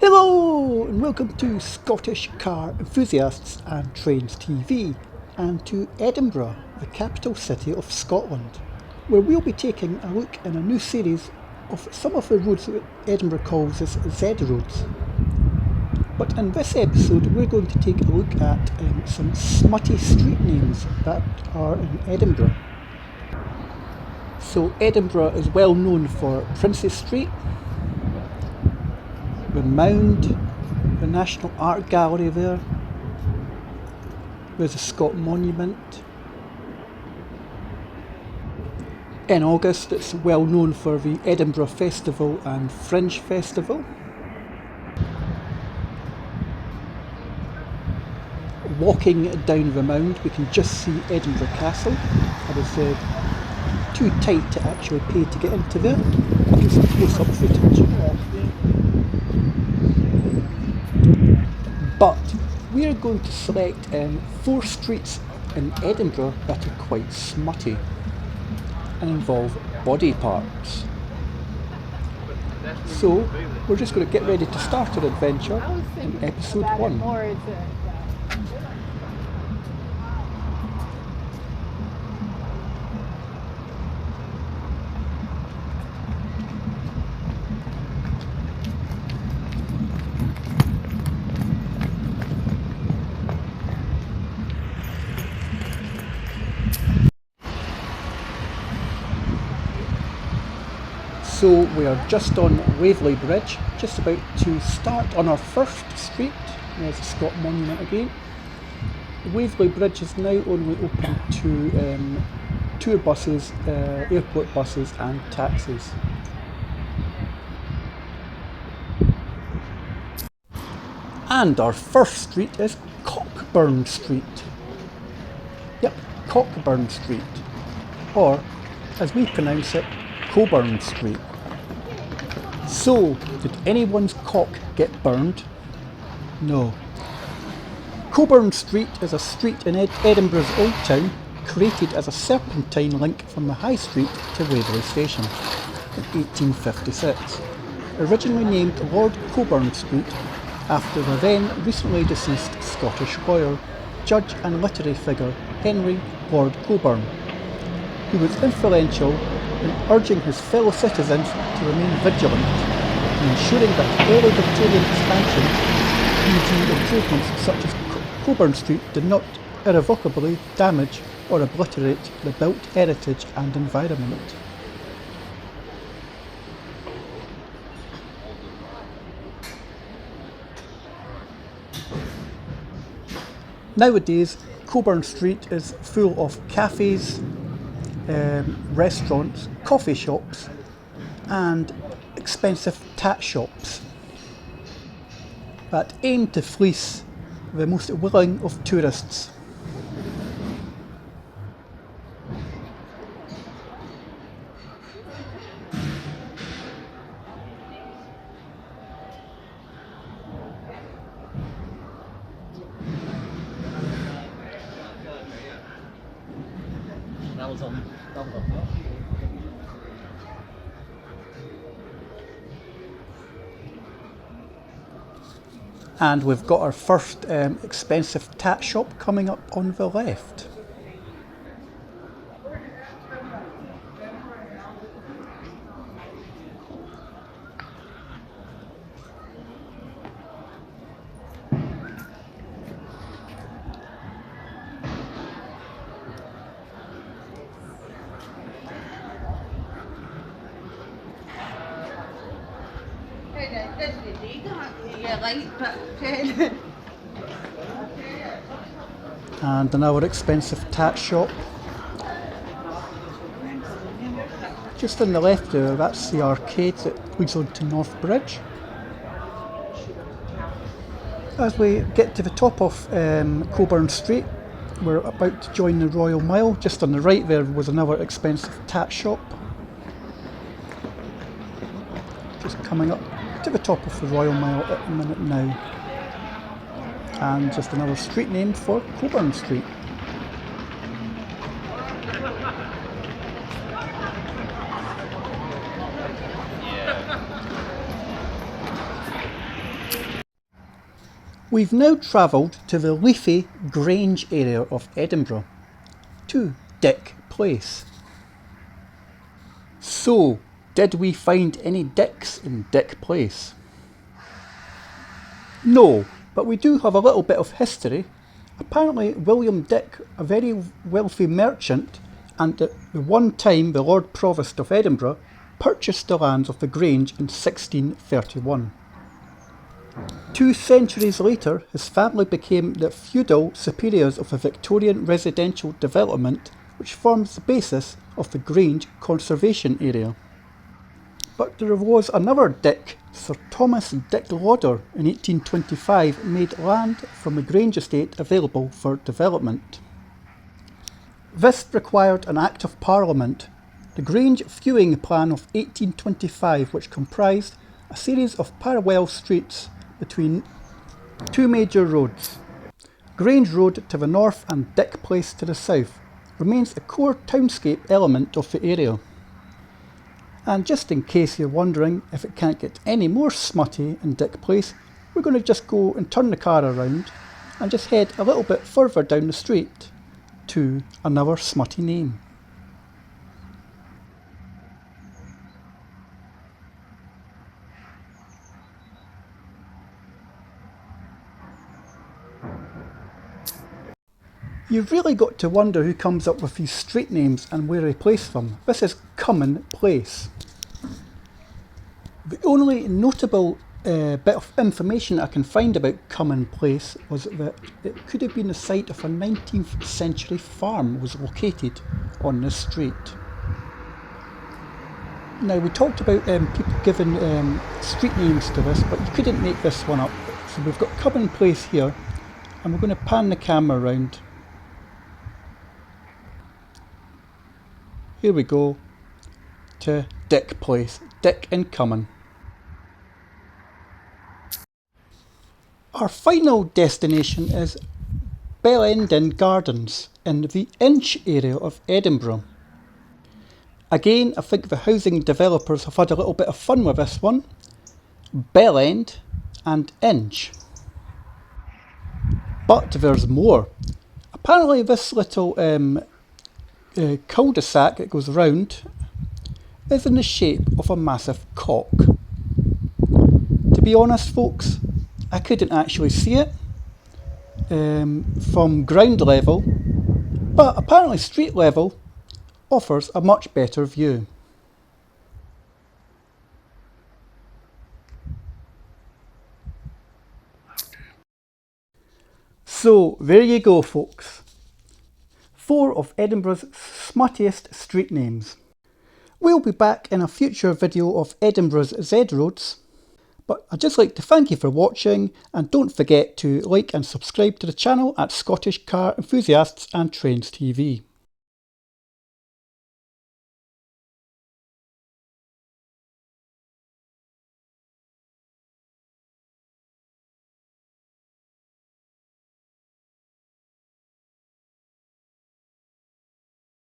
Hello and welcome to Scottish Car Enthusiasts and Trains TV and to Edinburgh, the capital city of Scotland, where we'll be taking a look in a new series of some of the roads that Edinburgh calls as Z Roads. But in this episode we're going to take a look at some smutty street names that are in Edinburgh. So Edinburgh is well known for Princess Street, the Mound, the National Art Gallery there. There's a Scott Monument. In August it's well known for the Edinburgh Festival and Fringe Festival. Walking down the Mound we can just see Edinburgh Castle. I was too tight to actually pay to get into there. Here's some close-up footage. But we are going to select 4 streets in Edinburgh that are quite smutty and involve body parts. So we're just going to get ready to start our adventure in episode 1. So we are just on Willy Bridge, just about to start on our first street. There's the Scott Monument again. Willy Bridge is now only open to tour buses, airport buses and taxis. And our first street is Cockburn Street. Yep, Cockburn Street. Or, as we pronounce it, Coburn Street. So, did anyone's cock get burned? No. Coburn Street is a street in Edinburgh's Old Town, created as a serpentine link from the High Street to Waverley Station in 1856. Originally named Lord Coburn Street after the then recently deceased Scottish lawyer, judge and literary figure Henry Lord Coburn, who was influential in urging his fellow citizens to remain vigilant and ensuring that early Victorian expansion, e.g. improvements such as Coburn Street, did not irrevocably damage or obliterate the built heritage and environment. Nowadays, Coburn Street is full of cafes, restaurants, coffee shops and expensive tat shops that aim to fleece the most willing of tourists. And we've got our first expensive tat shop coming up on the left. And another expensive tat shop. Just on the left there, that's the arcade that leads on to North Bridge. As we get to the top of Coburn Street, we're about to join the Royal Mile. Just on the right there was another expensive tat shop. Just coming up to the top of the Royal Mile at the minute now. And just another street name for Coburn Street. We've now travelled to the leafy Grange area of Edinburgh, to Dick Place. So, did we find any dicks in Dick Place? No, but we do have a little bit of history. Apparently William Dick, a very wealthy merchant and at the one time the Lord Provost of Edinburgh, purchased the lands of the Grange in 1631. 2 centuries later, his family became the feudal superiors of the Victorian residential development which forms the basis of the Grange conservation area. But there was another Dick. Sir Thomas Dick Lauder in 1825 made land from the Grange estate available for development. This required an Act of Parliament, the Grange Viewing Plan of 1825, which comprised a series of parallel streets between 2 major roads. Grange Road to the north and Dick Place to the south remains a core townscape element of the area. And just in case you're wondering if it can't get any more smutty in Dick Place, we're going to just go and turn the car around and just head a little bit further down the street to another smutty name. You've really got to wonder who comes up with these street names and where they place them. This is Common Place. The only notable bit of information I can find about Common Place was that it could have been the site of a 19th century farm was located on this street. Now we talked about people giving street names to this, but you couldn't make this one up. So we've got Common Place here, and we're going to pan the camera around. Here we go to Dick Place, Dick and Common. Our final destination is Bellenden Gardens in the Inch area of Edinburgh. Again, I think the housing developers have had a little bit of fun with this one. Bellend and Inch. But there's more. Apparently this little cul-de-sac that goes round is in the shape of a massive cock. To be honest folks, I couldn't actually see it from ground level, but apparently street level offers a much better view. So there you go folks, 4 of Edinburgh's smuttiest street names. We'll be back in a future video of Edinburgh's Z Roads. But I'd just like to thank you for watching, and don't forget to like and subscribe to the channel at Scottish Car Enthusiasts and Trains TV.